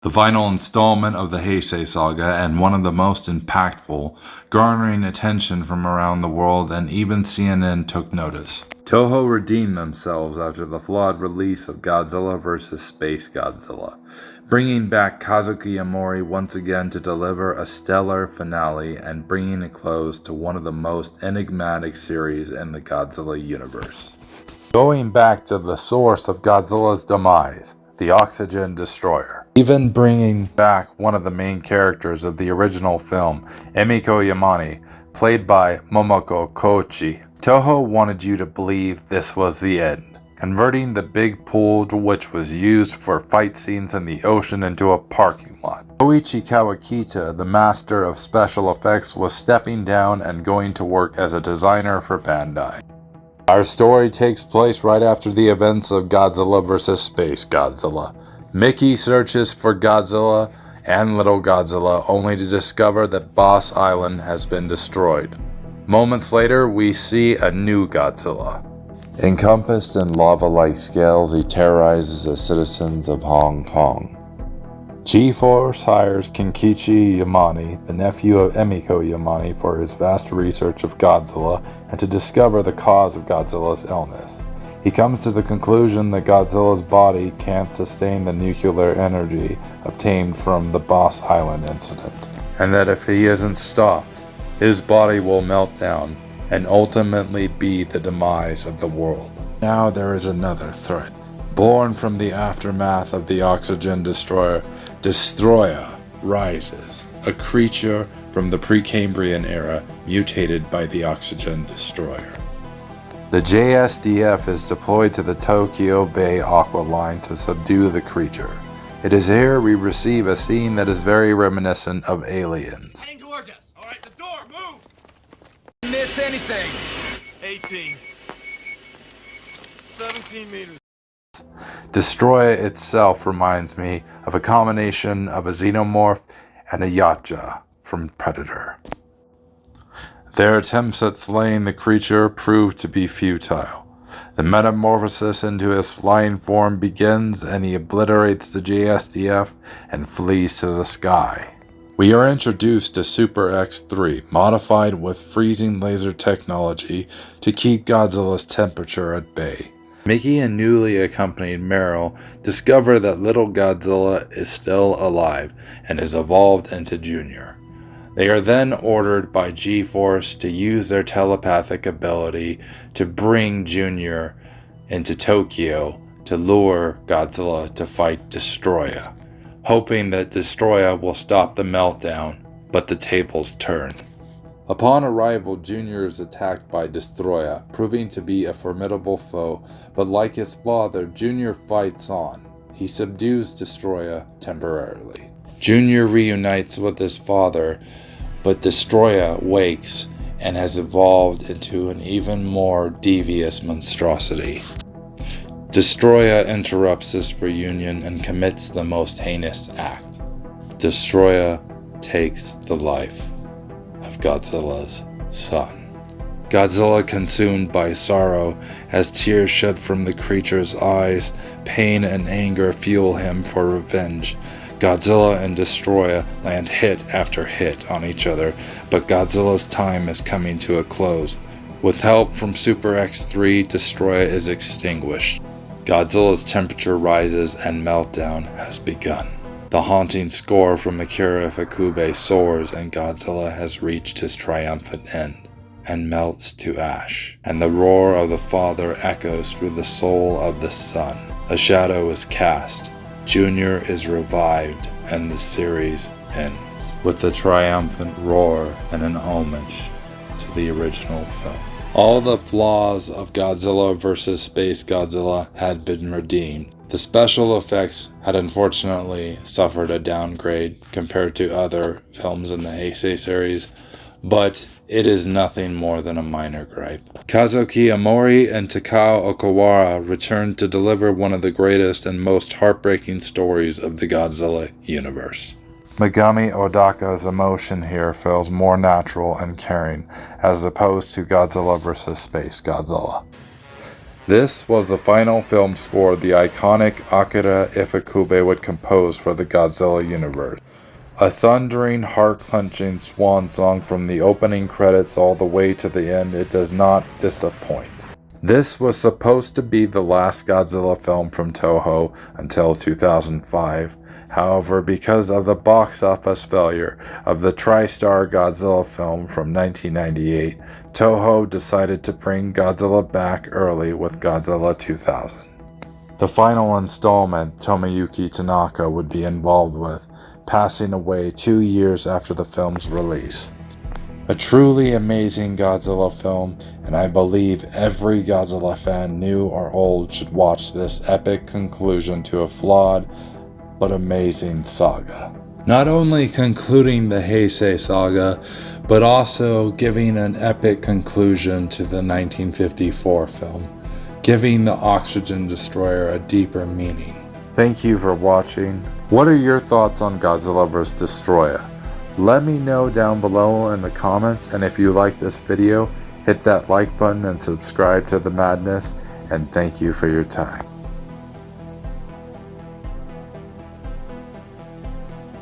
The final installment of the Heisei saga, and one of the most impactful, garnering attention from around the world, and even CNN took notice. Toho redeemed themselves after the flawed release of Godzilla vs. Space Godzilla, bringing back Kazuki Amori once again to deliver a stellar finale and bringing a close to one of the most enigmatic series in the Godzilla universe. Going back to the source of Godzilla's demise, the Oxygen Destroyer. Even bringing back one of the main characters of the original film, Emiko Yamane, played by Momoko Kochi. Toho wanted you to believe this was the end, converting the big pool which was used for fight scenes in the ocean into a parking lot. Koichi Kawakita, the master of special effects, was stepping down and going to work as a designer for Bandai. Our story takes place right after the events of Godzilla vs. Space Godzilla. Mickey searches for Godzilla and Little Godzilla only to discover that Baas Island has been destroyed. Moments later, we see a new Godzilla. Encompassed in lava-like scales, he terrorizes the citizens of Hong Kong. G-Force hires Kenkichi Yamane, the nephew of Emiko Yamane, for his vast research of Godzilla and to discover the cause of Godzilla's illness. He comes to the conclusion that Godzilla's body can't sustain the nuclear energy obtained from the Baas Island incident, and that if he isn't stopped, his body will melt down and ultimately be the demise of the world. Now there is another threat. Born from the aftermath of the Oxygen Destroyer, Destoroyah rises, a creature from the Precambrian era mutated by the Oxygen Destroyer. The JSDF is deployed to the Tokyo Bay Aqua Line to subdue the creature. It is here we receive a scene that is very reminiscent of Aliens. Heading towards us. All right, the door, move! Miss anything? 18. 17 meters. Destoroyah itself reminds me of a combination of a xenomorph and a yachtja from Predator. Their attempts at slaying the creature prove to be futile. The metamorphosis into his flying form begins and he obliterates the JSDF and flees to the sky. We are introduced to Super X3, modified with freezing laser technology to keep Godzilla's temperature at bay. Mickey and newly accompanied Meryl discover that Little Godzilla is still alive and is evolved into Junior. They are then ordered by G-Force to use their telepathic ability to bring Junior into Tokyo to lure Godzilla to fight Destoroyah, hoping that Destoroyah will stop the meltdown, but the tables turn. Upon arrival, Junior is attacked by Destoroyah, proving to be a formidable foe, but like his father, Junior fights on. He subdues Destoroyah temporarily. Junior reunites with his father, but Destoroyah wakes and has evolved into an even more devious monstrosity. Destoroyah interrupts this reunion and commits the most heinous act. Destoroyah takes the life of Godzilla's son. Godzilla, consumed by sorrow, as tears shed from the creature's eyes, pain and anger fuel him for revenge. Godzilla and Destoroyah land hit after hit on each other, but Godzilla's time is coming to a close. With help from Super X3, Destoroyah is extinguished. Godzilla's temperature rises and meltdown has begun. The haunting score from Akira Ifukube soars and Godzilla has reached his triumphant end and melts to ash, and the roar of the father echoes through the soul of the son. A shadow is cast. Junior is revived, and the series ends with the triumphant roar and an homage to the original film. All the flaws of Godzilla vs. Space Godzilla had been redeemed. The special effects had unfortunately suffered a downgrade compared to other films in the Heisei series, but it is nothing more than a minor gripe. Kazuki Amori and Takao Okawara returned to deliver one of the greatest and most heartbreaking stories of the Godzilla universe. Megami Odaka's emotion here feels more natural and caring, as opposed to Godzilla vs. Space Godzilla. This was the final film score the iconic Akira Ifukube would compose for the Godzilla universe. A thundering, heart-clenching swan song from the opening credits all the way to the end, it does not disappoint. This was supposed to be the last Godzilla film from Toho until 2005. However, because of the box office failure of the TriStar Godzilla film from 1998, Toho decided to bring Godzilla back early with Godzilla 2000. The final installment Tomoyuki Tanaka would be involved with, passing away 2 years after the film's release. A truly amazing Godzilla film, and I believe every Godzilla fan, new or old, should watch this epic conclusion to a flawed but amazing saga. Not only concluding the Heisei saga, but also giving an epic conclusion to the 1954 film, giving the Oxygen Destroyer a deeper meaning. Thank you for watching. What are your thoughts on Godzilla vs. Destoroyah? Let me know down below in the comments, and if you like this video, hit that like button and subscribe to the madness, and thank you for your time.